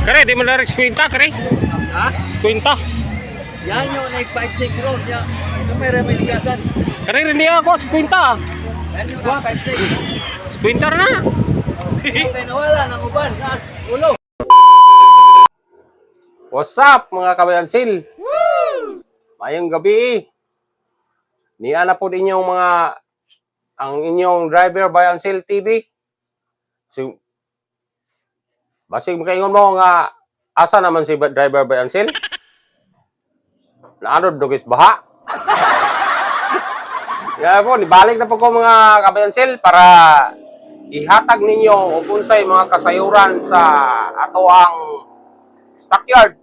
Kare, di mo na rin kwinta, kare. Ha? Kwinta. Yan yung nag-5-6 road niya. Ito may remedigasan. Kare, rin niya ako, kwinta. Yan yung 5-6. Kwinta na. Kaya nawala ng uban. Sa ulo. What's up, mga kabayansil? Mayong gabi. Niya na po din yung ang inyong driver Bayansil TV. So, basig makaingon mo nga asa naman si driver Bayansil? Naanod dugis baha. Kaya po, nibalik na po ko mga kabayansil para ihatag ninyo o unsay mga kasayuran sa ato ang stockyard.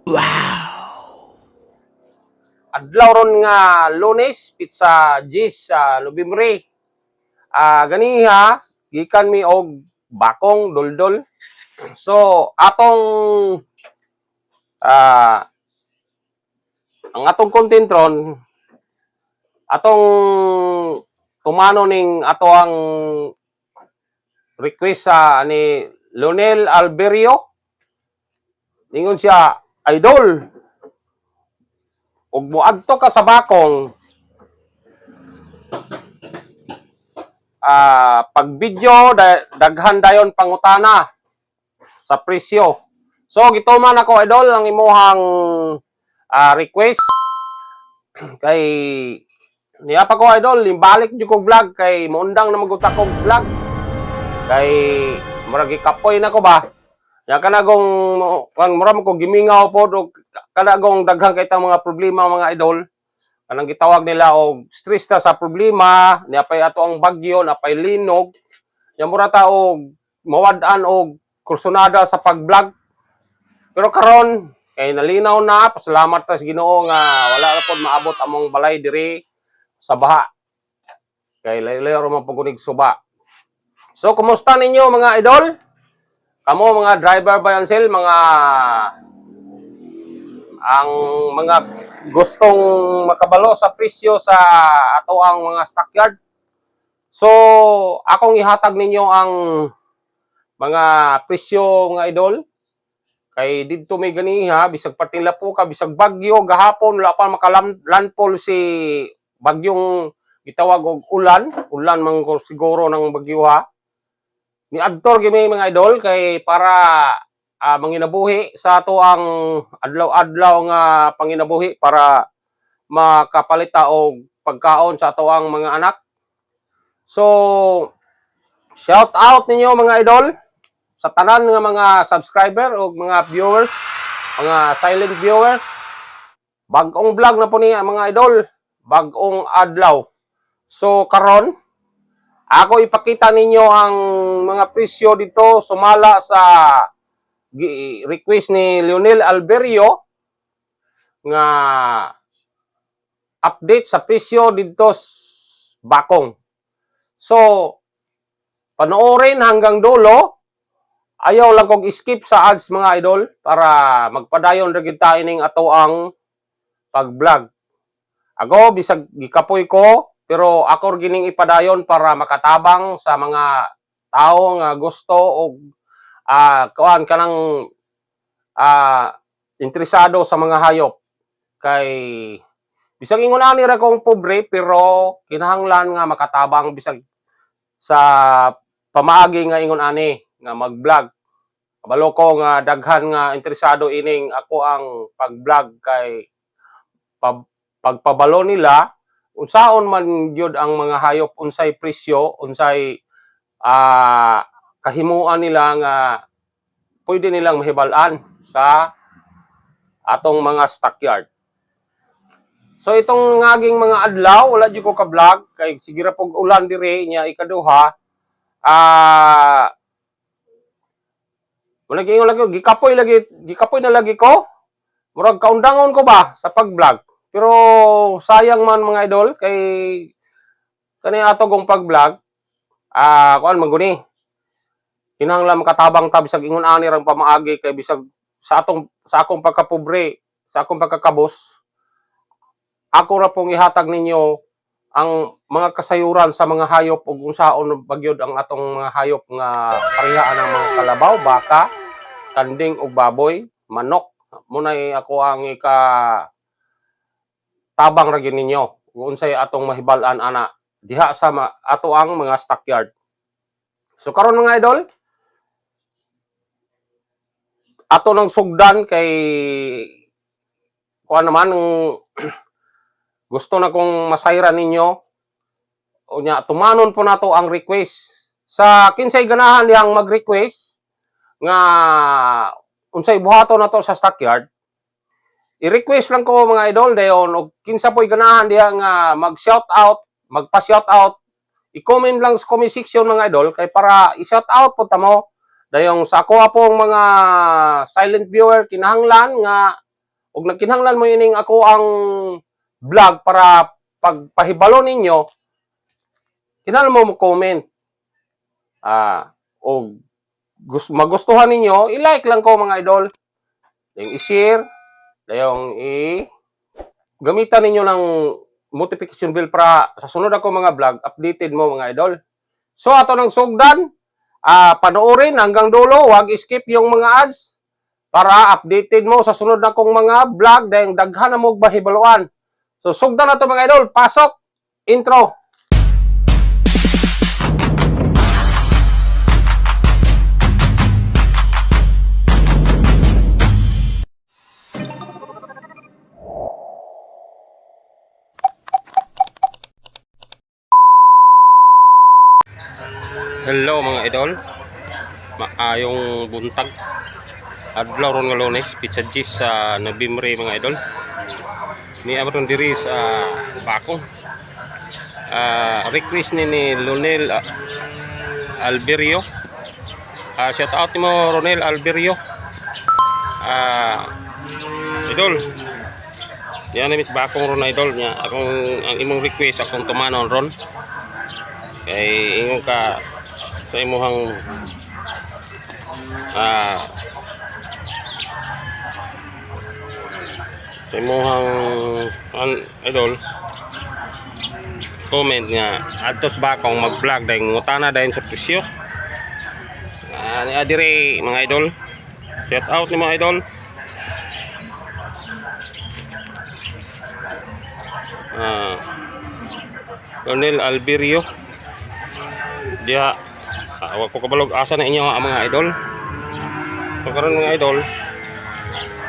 Adlaw ron nga Lunes, pizza G's sa Lubimre. Ganiha, gikan mi og bakong doldol. So, atong ang atong content ron, atong tumano ning ato ang request sa ni Lonel Alberio. Ningon siya, idol, ug moadto ka sa bakong pag video daghan dayon pangutana sa presyo. So gituman ako idol ang imuhang request kay niya pa ko idol limbalik jud ko vlog kay muundang na maguta ko vlog kay murag kapoy na ko ba ya kanagong mura ko gimingaw pod og kanagong daghang kay tang mga problema mga idol kanang gitawag nila og stress ta sa problema niya pay ato ang bagyo na pay linog ya mura ta og mawad-an og kursunada sa pag-vlog pero karon kay nalinaw na pasalamat ta sa Ginoo nga wala na pod maabot among balay diri sa baha kay layo-layo man pagkunig suba. So kumusta ninyo mga idol? Kamo mga driver Bayansil, ang mga gustong makabalo sa presyo sa ato ang mga stockyard. So, akong ihatag ninyo ang mga presyo mga idol. Kay dito may ganiha, bisag patila po ka, bisag bagyo, gahapon, wala pa makalandfall si bagyong gitawag og ulan man siguro ng bagyo ha. Ni adtor gimi mga idol kay para manginabuhi sa ato ang adlaw-adlaw nga panginabuhi para makapalita og pagkaon sa ato ang mga anak. So shout out ninyo mga idol sa tanan nga mga subscriber o mga viewers, mga silent viewers. Bag-ong vlog na po niya mga idol, bag-ong adlaw. So karon ako ipakita ninyo ang mga presyo dito sumala sa request ni Lonel Alberio nga update sa presyo dito bakong. So, panoorin hanggang dulo. Ayaw lang kong skip sa ads mga idol para magpadayon ra gyud ta ining ato ang pag-vlog. Ako bisag gikapoy ko pero ako gining ipadayon para makatabang sa mga tao nga gusto og kuan kanang interesado sa mga hayop kay bisag ingon ani ra kong pobre pero kinahanglan nga makatabang bisag sa pamaagi nga ingon ani nga mag-vlog. Kabalo ko nga daghan nga interesado ining ako ang pag-vlog kay pagpabalo nila unsaon man gyud ang mga hayop unsay presyo unsay kahimuan nila nga pwede nilang mahibal-an sa atong mga stockyard. So itong ngaging mga adlaw wala jud ko ka vlog kay sige ra pog ulan diri nya ikaduha wala gyud lagi gikapoy na lagi ko murag kaundangon ko ba sa pag-vlog. Pero sayang man mga idol kay kani ato gong pag-vlog kuan maguni kinahanglan makatabang ta bisag ingon ani rang pamaagi kay bisag sa akong pagkapobre sa akong pagkakabos ako ra pong ihatag ninyo ang mga kasayuran sa mga hayop ug unsaon bagyod ang atong mga hayop nga parehaan ng mga kalabaw, baka kanding ug baboy, manok. Munay ako ang tabang ra gyud ninyo. Kung unsay atong mahibal-an ana diha sa ato ang mga stockyard. So karon mga idol, ato nang sugdan kay kuan naman gusto na kong masayran ninyo. Unya tumanon po nato ang request. Sa kinsay ganahan diyang mag-request nga unsay buhaton nato sa stockyard, i-request lang ko mga idol dayon og kinsa po'y ganahan diha nga mag-shout out, magpa-shout out, i-comment lang sa comment section mga idol kay para i-shout out po tamo dayon sa ako pong mga silent viewer kinahanglan nga og nagkinahanglan mo ining ako ang vlog para pagpahibalo ninyo kinahanglan mo comment og magustuhan ninyo i-like lang ko mga idol dayon i-share dayon gamitan ninyo ng notification bell para sa sunod ako mga vlog updated mo mga idol. So ato nang sugdan, panoorin hanggang dulo, wag skip yung mga ads para updated mo sa sunod na kong mga vlog dahil daghan na mo bahibaluan. So sugdan na to mga idol, pasok, intro. Hello mga idol, maayong buntag adlaw ron nga Lunes, pizza cheese sa Nabimre mga idol. Ni abron diri sa Bakong. Request ni Lonel Alberio. Shout out mo Ronel Alberio. Idol. Yan namit Bakong ron idol nya. Ang imong request akong tumanon ron. Kay ingon ka sa imuhang idol comment nga adtos Bakong mag-vlog dahil ngutana dahil sa presyo dire mga idol, shout out ni mga idol. Ronel Alberio dia awak ko kabalog asa na inyo mga idol. So karon mga idol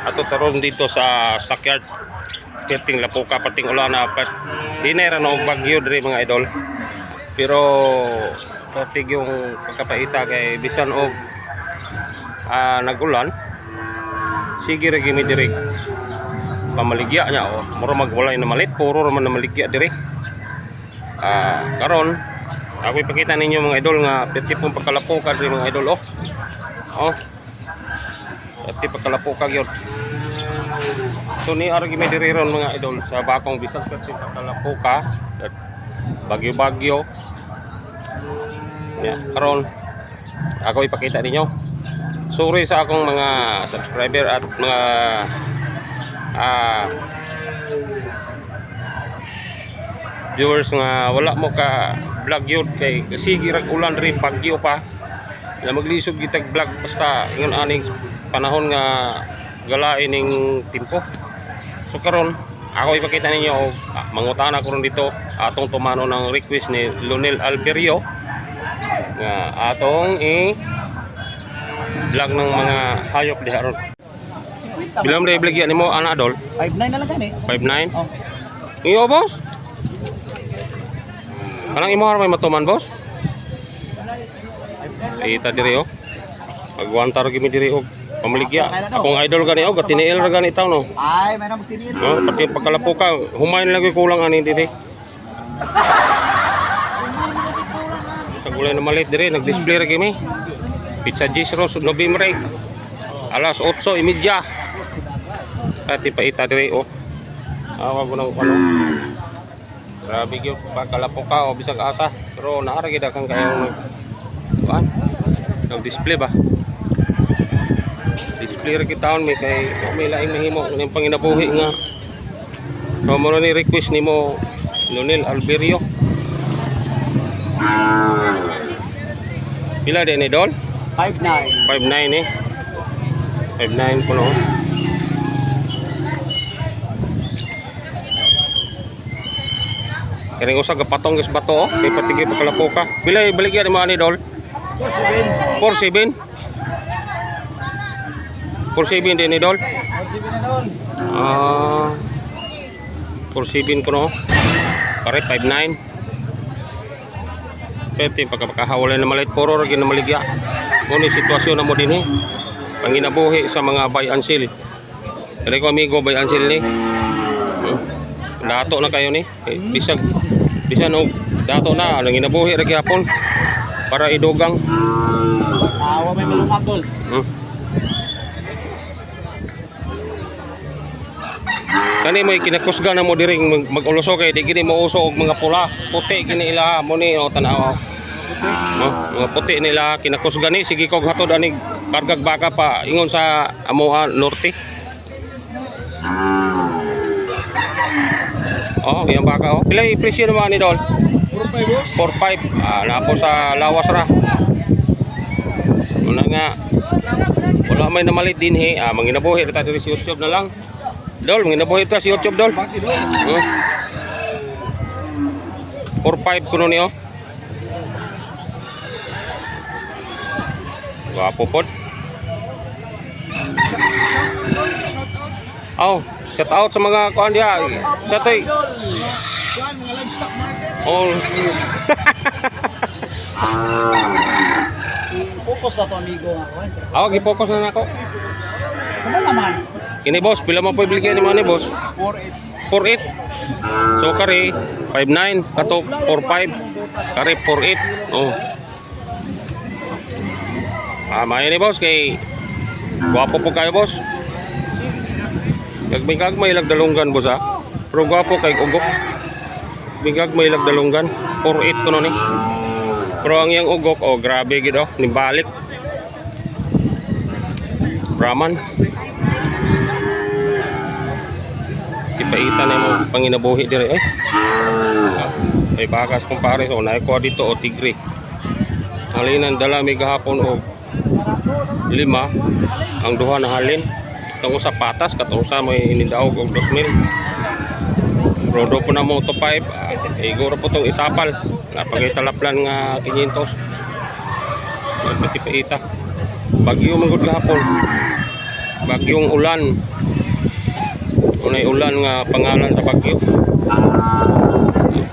ato taron dito sa stockyard perting Lapuka pating ulan na dinera na og bagyo diri mga idol, pero patig yung pagkapaita kay bisan og nagulan sige ra gimi diri pamaligya nya mura magwalay na malit puro man na maligya diri. Karon ako ipakita ninyo mga idol nga perti pong pagkalapuka diri mga idol perti pagkalapuka gyud. So ni ara gimi diri ron mga idol sa Bakong bisan perti pagkalapuka bagyo-bagyo. Karon ako ipakita ninyo. Sorry sa akong mga subscriber at mga viewers nga wala mo ka vlog yun kay sige rag ulan rin bagyo pa na maglisod gitag vlog basta ingon aning panahon nga galain ning timpo. So karon ako ipakita ninyo mangutan ako ron dito atong tumano ng request ni Lonel Alberio nga atong vlog ng mga hayop diha ron. Bilang rin vlog yan nimo ana adol 5.9 na lang gani 5.9 oh. Iyo boss kanang imo may matuman boss ita diri pagwantar gimi diri pamaligya akong idol gani gatiniil ra gani taw no Ay mayroon magtiniil pati pagkalapuka humayon lagi kulang ani diri tagulay na malit diri nag-display ra gimi pizza cheese ros Nabimre alas 8:30 pati paita diri awag ko nang ano grabe gyud pagkalapuka bisag asa pero naara gid kang kayong nag-display ba display ra kita may kay may laing mahimo ning panginabuhi nga so mo ni request nimo Lonel Alberio pila din idol 5.9 5.9 5.9 kuno. Kini usa gapatong gis bato, kay patigi pa kalapo ka. Pila ibaligyan ni mga idol? 47. 47 din idol. 47 kuno. Pare 5.9. Pwede pagkakahawala na malit puro ra na maligya. Muna sitwasyon na mo din eh. Panginabuhi sa mga buy and sell. Kaya ko amigo buy and sell ni. Dato na kayo ni. Bisag og dato na ang ginabuhi ra gyapon para idugang. Wa may malumag dol. Kani may kinakusga na mo diring mag-uloso kay di gini mo uso og mga pula, puti kini ila mo ni o tanaw. Mga puti nila kinakusga ni sige kog hatod ani kargag baka pa ingon sa amoa norte. Oh, yang baka oh. Pila i-presyo naman ni Dol? 4.5. Na po sa lawas ra. Una nga wala may namalit din he. Manginabuhi ta diri sa YouTube na lang. Dol, manginabuhi ta sa YouTube Dol. 4.5 kuno niyo. Wapo pod. Shout out sa mga kuan dia. Sa toy. Kuan mga livestock market. Oh. Focus na to amigo nga kuan. Gi-focus na nako. Ano naman? Kini boss, pila mo pibigyan ni ni boss? 4.8. 4.8. So kare 5.9 kato 4.5. Kare 4.8. Oh. May ni boss kay guwapo po kayo boss. Kag may lagdalunggan boss ha. Pero guwapo kay ugok. Bigag may lagdalunggan 4.8 kuno ni. Pero ang yang ugok grabe gid ni balik. Brahman. Ipaita na mo panginabuhi dire ay bakas kumpare so naay ko dito tigre. Halinan dala mi gahapon 5 ang duha na halin. Itong sa patas katong sa may inindaog og 2,000. Rodo po na mo to 5. Iguro po tong itapal. Napagaitalaplan nga 500. Pati pa ita. Bagyo manggod gahapon. Bagyong ulan. Unay ulan nga pangalan sa bagyo.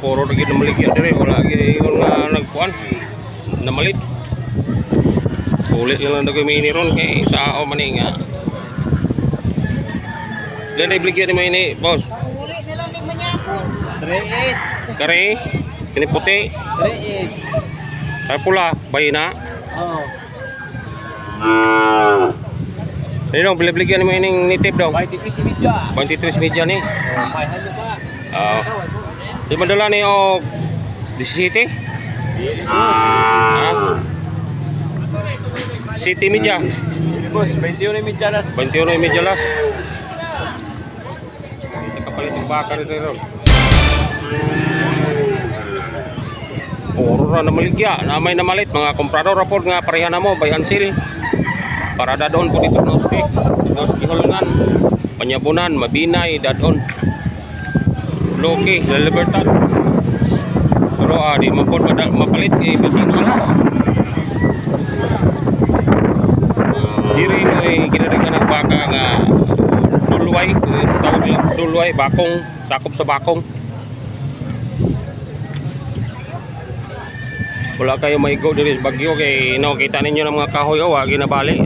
Puro lagi namaligya dire wala gyud nga nagkuan. Namalit. Ulit lang nagmini ron kay sao man nga. Dili bligyan mo ini, boss. Ulit nila ni manyapo. 3.8. Kare, kini puti. 3.8. Ay pula, bayina. Oh. Dili dong bligyan mo ining native daw. 23 media. 23 media ni. May halo ba? Di madala ni og 17. City media. Boss, 21 media las. 21 media las. Kapalit yung baka rin ron. Puro ra na maligya, na may namalit mga komprador rapor nga pareha na mo buy and sell. Para dadon po dito no speak. Dito sa Gihulungan, Panyabunan, Mabinay, dadon. Loki, La Libertad. Pero di man po mapalit kay Basino alas. Diri mo kinadaghan ng baka nga dulway, tawag lang dulway, bakong, sakop sa bakong. Wala kayo may go diri sa bagyo kay kita ninyo ng mga kahoy wag ginabali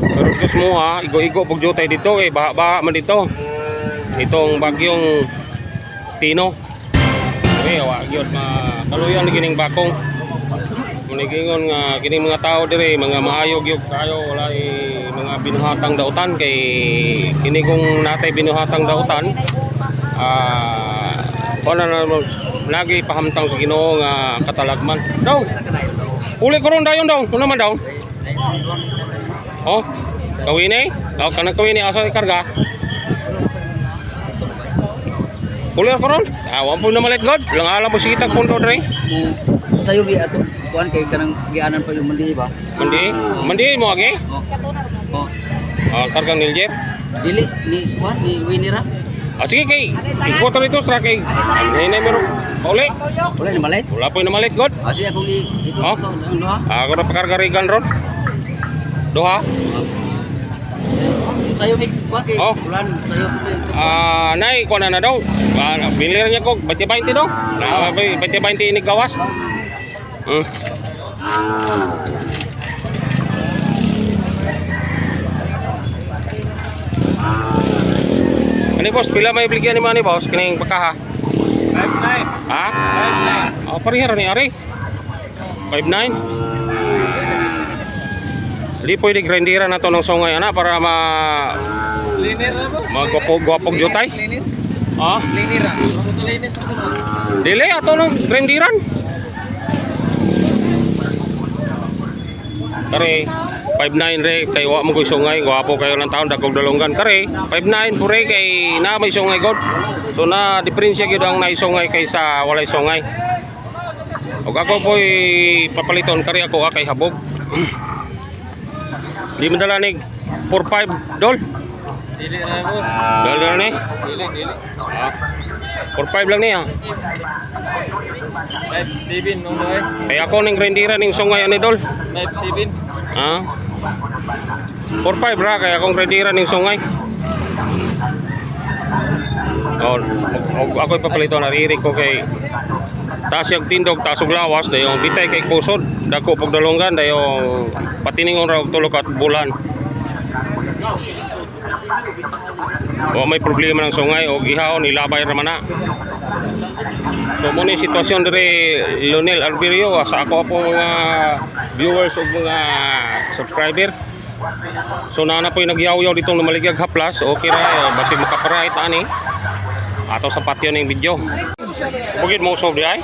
Pero gusto mo igo-igo pag jutay dito baha man dito. Itong bagyong Tino. Wag gyud kaluyan gining bakong. Manigingon nga kining mga tao dire mga maayo gyud kayo wala mga binuhatang dautan kay kini kung natay binuhatang dautan wala na lagi pahamtang sa Ginoo nga katalagman. Daw. Uli ko ron dayon daw. Kuno man daw. Oh. Kawin eh. Daw kana kawin eh asa ikarga. Uli ko ron. Wa po na malit god. Lang alam mo sige tag punto dre. Sayo bi ato. kuan kay kanang gianan pa yung mandi ba? Mandi mo agi? Oh. Kargang niljer. Dili ni kuan ni Winira. Sige kay ikuto nito sa kay. Nay meron. Uli. Wala ni malit. Wala po na malit god. Asi ako ikot Oh. to ang duha. Ako na pakargarigan ron. Duha. Sayo mi kuan kay Oh. ulan sayo mi. Nay ko na daw. Bilir niya ko 20 daw. 20 ini gawas. Ani boss, pila may bigyan ni mo ni boss kining pagkaha? 5.9. Ha? 5.9. Oh, parihara ni ari. 5.9. Di pwede grinderan na to ng sungay ana para Liner na mo. magwapog jutay. Liner. Ah, Liner. Ako liner pa sa. dili ato ng grinderan. Kare 5.9 re kay wa mo koy sungay, gwapo kayo ng taon dagog dalunggan kare 5.9 pure kay na may sungay god. So na diferensya gyud ang naisungay kaysa walay sungay. Og ako po'y papaliton kare ako kay habog. Di madala ni 4.5 dol. Dili na boss. Dali ni. Dili. 4.5 lang niya. 5.7 no boy. Kay ako ning grinderan ning sungay ani dol. 5.7. Ah. 4.5 ra kay akong grinderan ning sungay. Oh, ako papalito na riri ko kay taas yung tindog, taas og lawas dayong bitay kay pusod, dako pag dalunggan dayong patiningon ra og tulo ka bulan. O may problema ng sungay og ihawon ilabay ra man na. So mo ni sitwasyon dire Lionel Alberio sa ako po mga viewers ug mga subscriber. So na po yung nagyaw-yaw dito na Maligag Haplas. Okay ra basi makaparait ani. Ato sa patio ning video. Bugid mo usog di ay.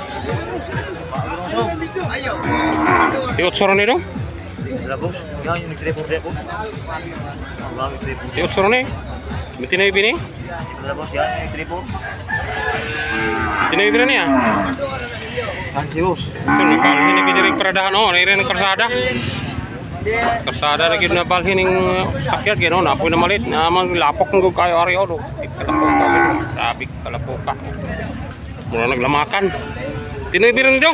Tiot soro ni do. Labos. Yan yung nagtrepo. Tiot soro ni. Mitinoy bini. Labos yan yung nagtrepo. Mitinoy bini niya. Ansios. So nabalhin ni bidirig paradahan oh, nire ng karsada. Karsada na gid na balhin ning akyat gino na apoy na malit na man lapok ng kayo ari oh. Kalapuka. Sabi kalapuka. Mura naglamakan. Tinoy bini do.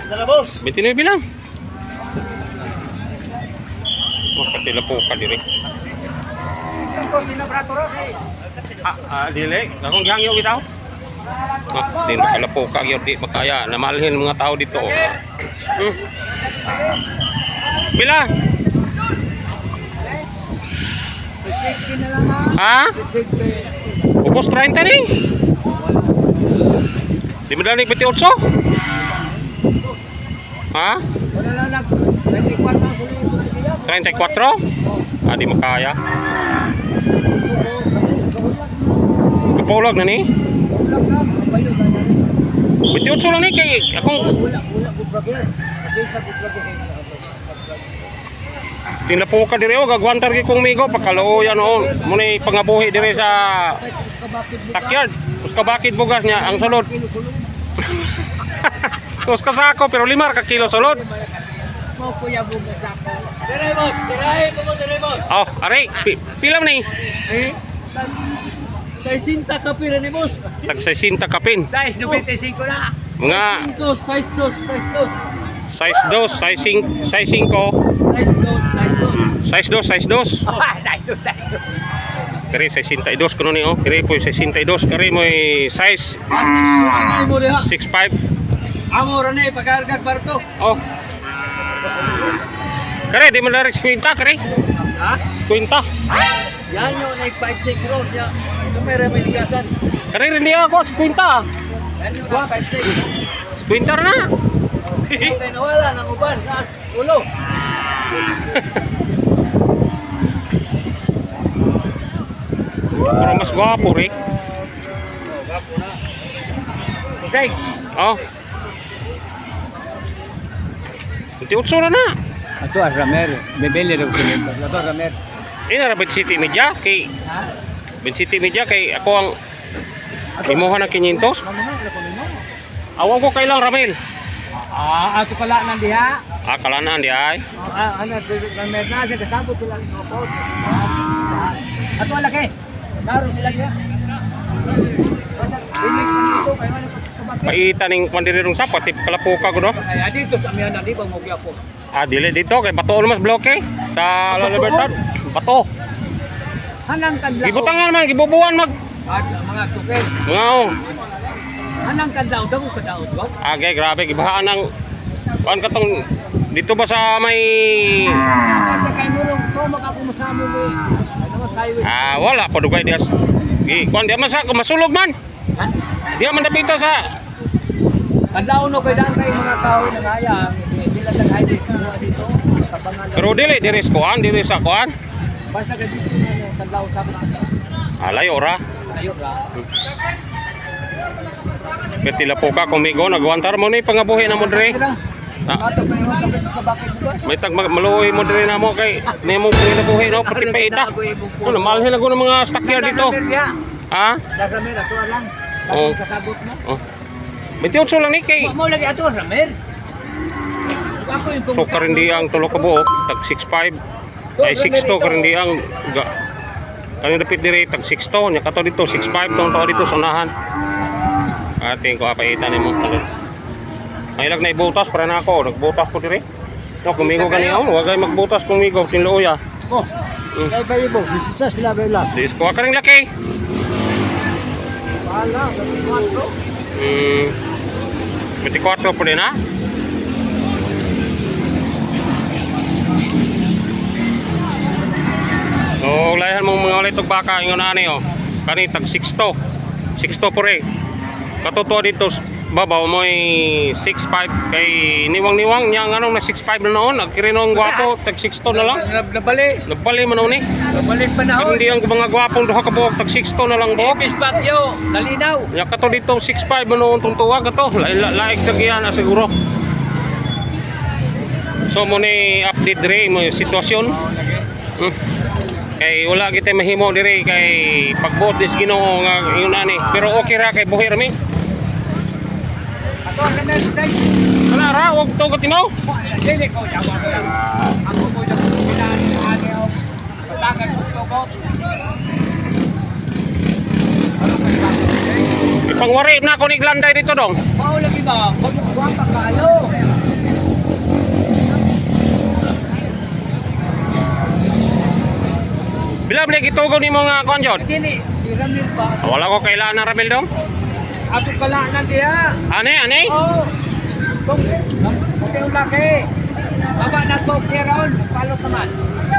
Labos. Mitinoy bilang. Makatila po ka diri. Dili. Akong gihangyo bitaw. Di nakala po ka gyud di makaya namalhin mga tao dito. Pila? Ha? Ubos 30 ni? Di mo dali 28? Ha? 34? Di makaya. Kapulag na ni? 28 lang ni kay akong tinapo ka dire o gagwantar gi kong migo pakaluoyan o muna pangabuhi dire sa takyard. Uska bakit bugas niya ang sulod. Uska sako pero 5 ka kilo sulod. Oh, aray, pilam ni. Sa sinta kapira ni boss. Tag 60 kapin. Size 95 na. Mga Size 2. size 2, size 5, size 2. Size 2. Kari 62 kuno ni oh. Kari po 62 kari mo size Ay mo diha. 65. Amo ra ni pagkargag barko. Oh. Kari di mo na rin kwenta kari. Ha? Kwenta. Yan yung nag-5-6 road ya. Kamera may ligasan. Kari rin niya ako kwenta. Yan yung 5-6. Kwenta na. Kaya nawala ng uban. Nas, ulo. Pero mas gwapo rin. Okay. Oh. Hindi utsura na. Ito Ramer. Bebele daw kini. Ito Ramer. Ini na Bed City Media kay Ha? Bed City Media kay ako ang imuha na 500. Mamuna ko nimo. Awang ko kailang Ramel. Ato pala nang diha. Kalanaan di ay. Ano, may nasa kasabot sila ng kopot. Ato laki. Daro sila diha. Basta dinig ko dito kay wala ko sa bakit. Paita ning pandirirong sa pati kalapuka ko no. Kaya dito sa amihan di ba mo gyapon. Dili dito kay Bato mas bloke sa La Libertad. Bato. Hanang kadlaw. Gibutangan man gibubuan mag Mga tukel. ngao. Hanang kadlaw daw kadaot ba? Okay, grabe gibahaan ng kuan katong dito ba sa may Basta kay murong to makakumusamo mo. Ano mo sayo. wala pa dugay dias. Kuan di man sa masulog man. Ha? Di man dapita sa Kadlaw no kay daan kay mga kahoy nang hayang sila nag-highway sa dito. Kabangan. pero dili kuan diri sa kuan. Basta ka dito na kadlaw sa kadlaw. Layo ra. Layo ra. Peti lapuka kumigo nagwantar mo ni pangabuhi na mo diri. Ato pa yung kapit sa bakit ko. May tag maluoy mo diri na mo kay nemo pinabuhi no pati paita. Ano mahal sila ng mga stockyer dito. Ha? Dagamir ato lang. Oh. Kasabot mo. Oh. 28 lang ni kay. Mo lagi ato Ramer. Ako yung So karindi ang tulo ka buok tag 6.5 ay 6 to karindi ang kani dapit diri tag 6 to nya kato dito 6.5 tong to dito sa unahan. Ating ko apaitan nimo kalon. Ay lag na ibutas para na ako nagbutas ko diri. No kumigo kaniya wagay magbutas kumigo sinluya. Oh. Kay ba ibo, bisisa sila bela. Dis ko karing laki. Wala, bro. 24 po din ha. So, layan mong mga ulit og baka ingon ani oh. Kani tag 6 to. 6 to pure. Katuto dito babaw mo 6.5 kay niwang-niwang niya nganong na 6.5 na noon. Nagkirinong gwapo tag 6 to na lang. Nabali man ni. Nabalik pa na Hindi ang mga gwapong duha ka buok tag 6 to na lang buok. Ibis patyo, nalinaw. Nya kato dito 6.5 noon tong tuwag ato. Laik tag yan siguro. So mo ni update dire mo sitwasyon. Kay wala kita mahimo dire kay pagbuot dis Ginoo nga ingon ani pero okay ra kay buhi ra mi. Ato na stay. Wala ra wag to katimaw. Dili ko jawa ko lang. Ako mo jawa ko ani ani o. Patangan ko ko. Ipangwari na ko ni Glanday dito dong. Mao lagi ba? Kung pa kayo. Bila balik itugo nimo nga kon jud. Dili, si Ramil ba? Wala ko kailangan na Ramil dong. Ato kalaanan diha. Ani. Oh. Kung yung laki. Baba na to siya raon. Palot naman.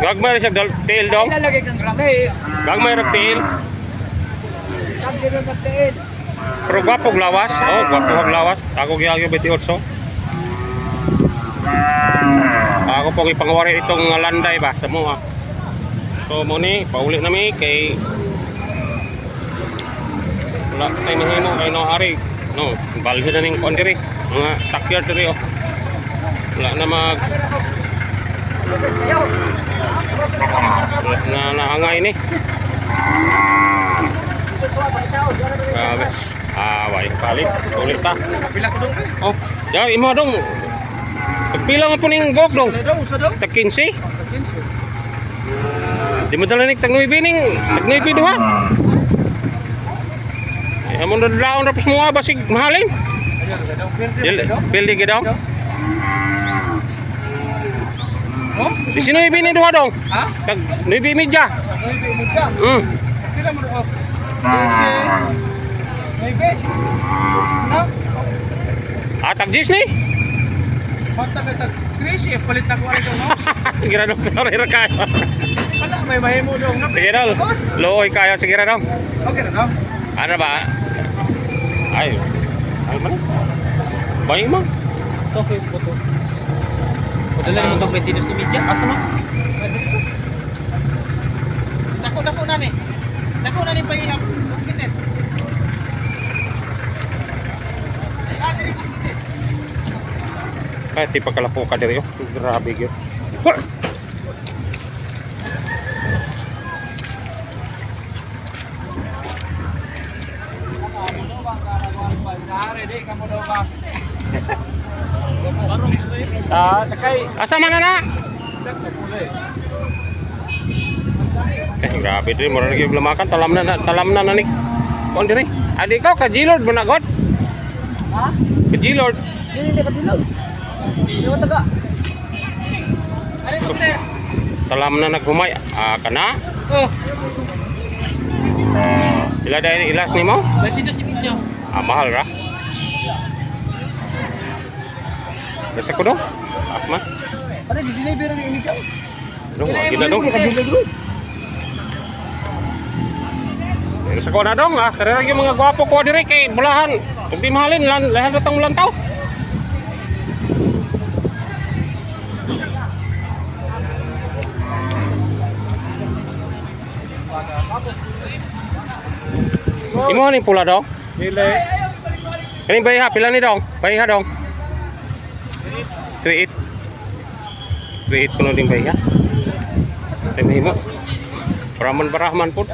Gagmay siya tail dong. Ilalagay kang rami. Gagmay ra tail. Sabi rin na tiin. Pero gwapong lawas. Oh, gwapong lawas. Ako gyagyo 28. Ako pong ipangwari itong landay ba sa mga. So mo ni pauli na mi kay wala tayo mahimo kay no hari no balhin na ning kon diri mga stockyard diri oh wala na mag na naangay ni grabe wait palit ulit ta Pila ko dong. oh ya imo dong pila nga po ning gok dong Usa dong. tag 15 di mo talanik tag 9 ning tag 9 duha. Amon do daon rapos mo basig mahalin. Building gid dong. Oh? Di sino ibini duha dong? Ha? Tag 9 media. Pila mo do? May best. No? Tag 10 ni. Pagta ka crazy palit na ko ano no? Sige ra dong, sorry ra kayo. Wala may mahimo dong. Sige ra. Looy kayo sige ra dong. Okay na no? Ano ba? Ay. Ay man. Bayi mo. Okay, photo. Padala mo tong 20 si media. Asa na? Dako na ni. Dako na ni pahihap. Bakit? Ay, ti pagkalapo ka diri oh. Grabe gyud. Takay. Asa man na? Grabe din, mura lagi belamakan, talam na nanik. Kon diri. Adi ko ka Gilord managot. Ha? Ka Gilord. Hindi ka dilog. Hindi mo taga. Talam na naghumay. Ah, kana? Oh. Ila dahil ilas nimo? Dito si Mitya. Ah, mahal ra. Nasa ko dong? Akma? Ano di sini biro ni Mitya? Dong, wagi na dong. Ka dilog. Nasa ko na dong, ah. Karera yung mga gwapo ko diri kay bulahan. Kung di mahalin, lahat datang ulantaw. Imo ni pula dong? Dili. Kani bayha pila ni dong? Bayha dong. 38. 38 kuno ding bayha. Temi mo. Barahman pud.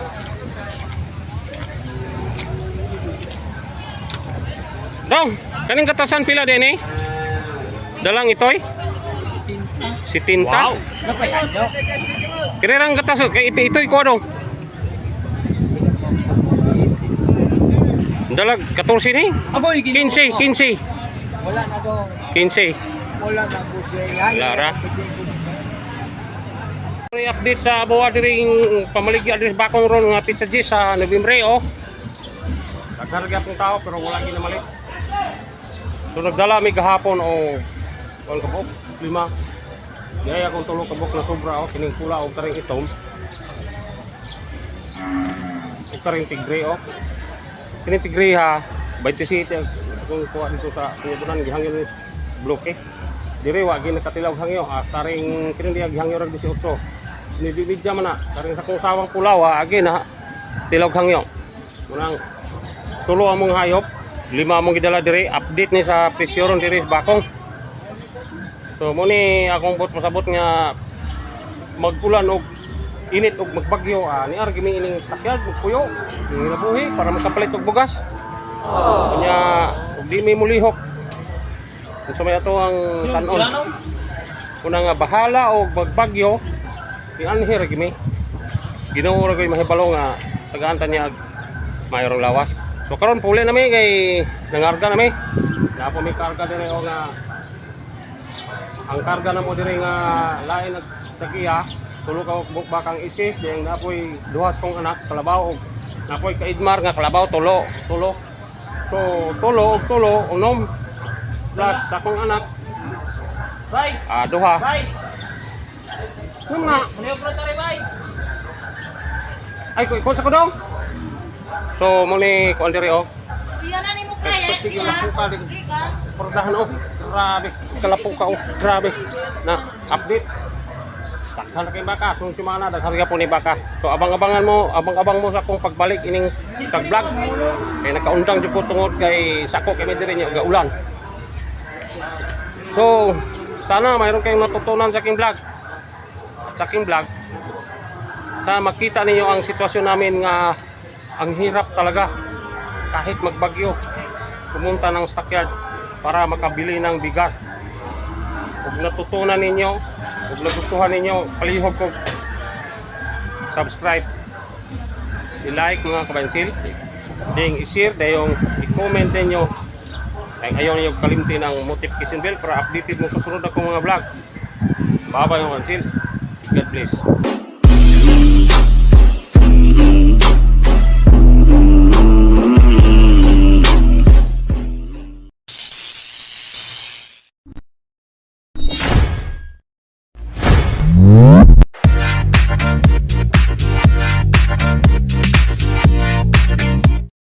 Dong, kaning katasan pila din eh? Dalang itoy? Si tinta. Wow. Napayado. Kirerang katas kay itoy ko dong. Dalag 14 ni? Aboy 15. Wala na do. 15. Wala na busay. Wala ra. I-update sa buwa diring pamaligya diri bakong ron nga pizza G sa Nobyembre oh. Nagkarga pong tao pero wala ginamalik. So nagdala mi gahapon o kon kabok 5. Gaya akong tulo kabok na sobra o kining pula o karing itom. O karing tigre o. Kining tigre ha 27 akong kuha dito sa pinyabunan gihangyo ni bloke. Dire wa gi nakatilaw hangyo karing kining diya gihangyo rag 18. Sinibidya man na karing sa kong sawang pulaw agi na tilaw hangyo. Munang tulo among hayop. 5 among gidala diri update ni sa presyo ron diri sa bakong. So mo ni akong bot pasabot nga magulan og init og magbagyo ni ar gimi ining sakyad ug puyo nilabuhi para makapalit og bugas. Kanya ug di mi mulihok. Kung may ato ang tanon. Kuna nga bahala og magbagyo ni anhi ra gimi. Ginoo ra gyud mahibalo nga tagaan niya mayroong lawas. So karon puli na mi kay nangarga na mi. Napo mi karga dire o nga ang karga na mo dire nga lain nagtagiya tulo ka bakang isis ding napoy duhas kong anak kalabaw og napoy kaidmar nga kalabaw tulo. So tulo unom plus sa kong anak. Bye. Duha. Bye. Kuna. Ano pro tare bye? Ay ko sa kodong. So mo ni ko dire o. Iyan na ni mo kaya, Sige siya. na po ka. Pordahan o. Grabe. Kalapo ka o. Grabe. Na update. Takhan na kay baka. Kung sumana dagharga po ni baka. So abang mo sa akong pagbalik ining tag-vlog. Kay nakaundang jud ko tungod kay sako kay medire niya ga ulan. So sana mayroon kayong natutunan sa aking vlog. Sa aking vlog. Sana makita ninyo ang sitwasyon namin nga ang hirap talaga kahit magbagyo pumunta ng stockyard para makabili ng bigas. Kung natutunan ninyo, kung nagustuhan ninyo, palihog ko subscribe, i-like mga kabansil, ding i-share, dayong i-comment ninyo ay ayaw ninyo kalimtin ang notification bell para updated mo sa sunod akong mga vlog. Bye bye mga kabansil, God bless.